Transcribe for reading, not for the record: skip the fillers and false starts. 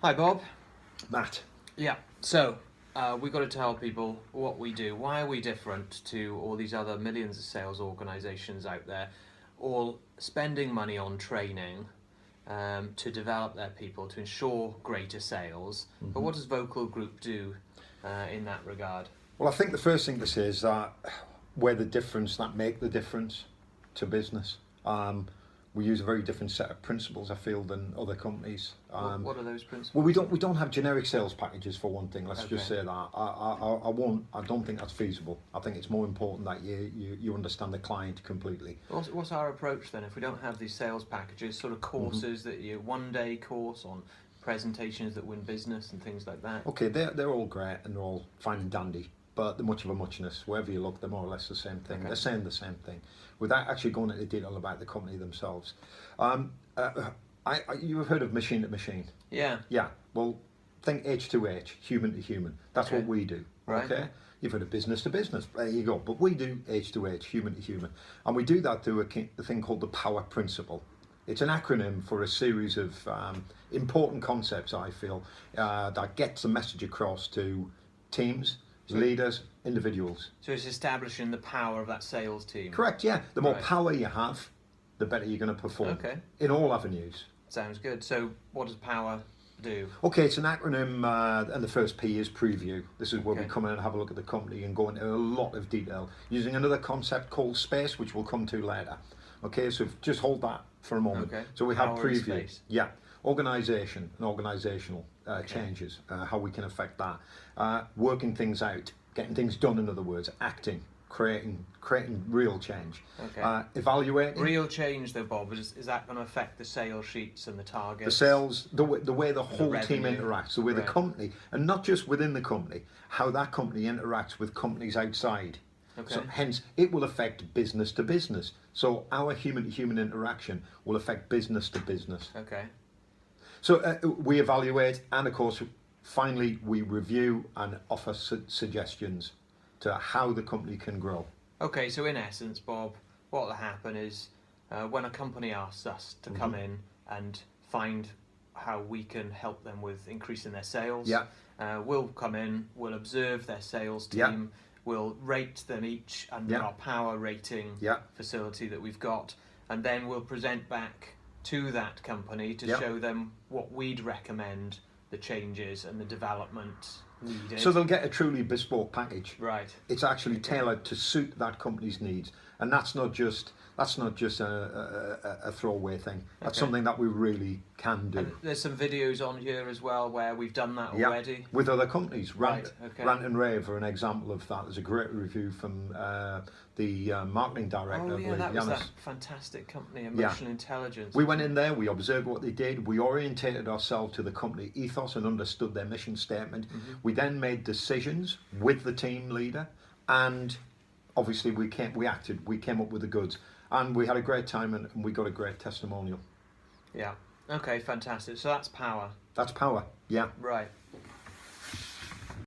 Hi, Bob. Matt. Yeah, so we've got to tell people what we do. Why are we different to all these other millions of sales organizations out there, all spending money on training to develop their people to ensure greater sales? But what does Vocal Group do in that regard? Well, I think the first thing to say is that we're the difference that make the difference to business. We use a very different set of principles, I feel, than other companies. What are those principles? Well, we don't have generic sales packages for one thing. Let's just say that. I don't think that's feasible. I think it's more important that you understand the client completely. What's our approach then? If we don't have these sales packages, sort of courses that you one-day course on presentations that win business and things like that. Okay, they're all great and they're all fine and dandy, but they're much of a muchness. Wherever you look, they're more or less the same thing. Okay. They're saying the same thing without actually going into detail about the company themselves. You have heard of machine to machine? Yeah. Yeah. Well, think H2H, human to human. That's Okay. what we do. Right. Okay. You've heard of business to business. There you go. But we do H2H, human to human, and we do that through a thing called the Power Principle. It's an acronym for a series of important concepts, I feel, that gets the message across to teams, leaders, individuals. So it's establishing the power of that sales team. Correct, yeah. The more Right. power you have, the better you're going to perform. Okay. In all avenues. Sounds good. So what does power do? Okay, it's an acronym, and the first P is preview. This is where we Okay. come in and have a look at the company and go into a lot of detail using another concept called space, which we'll come to later. Okay, so just hold that for a moment. Okay. So we have Power and preview. space. Yeah, organisation and organisational changes, how we can affect that, working things out, getting things done. In other words, acting, creating real change. Okay. Evaluating. Real change, though, Bob, is that going to affect the sales sheets and the targets? The sales, the way the whole team revenue. interacts, the way the Right. company, and not just within the company, how that company interacts with companies outside. Okay. So hence, it will affect business to business. So our human-to-human interaction will affect business to business. Okay. So we evaluate, and of course, finally, we review and offer suggestions to how the company can grow. Okay, so in essence, Bob, what will happen is when a company asks us to come in and find how we can help them with increasing their sales, Yeah. We'll come in, we'll observe their sales team, Yeah. we'll rate them each under Yeah. our power rating Yeah. facility that we've got, and then we'll present back to that company to Yeah. show them what we'd recommend the changes and the development needed. So they'll get a truly bespoke package. Right. It's actually tailored to suit that company's needs, and that's not just a throwaway thing. That's Okay. something that we really can do. And there's some videos on here as well where we've done that Yeah, already. with other companies. Right, okay. Rant and Rave are an example of that. There's a great review from the marketing director. Oh I yeah, believe, that was Yanis. that fantastic company, Emotional Intelligence. We went in there, we observed what they did, we orientated ourselves to the company ethos and understood their mission statement. We then made decisions with the team leader, and obviously we acted, we came up with the goods, and we had a great time, and we got a great testimonial. Yeah. Okay, fantastic. So that's power. That's power, yeah. Right.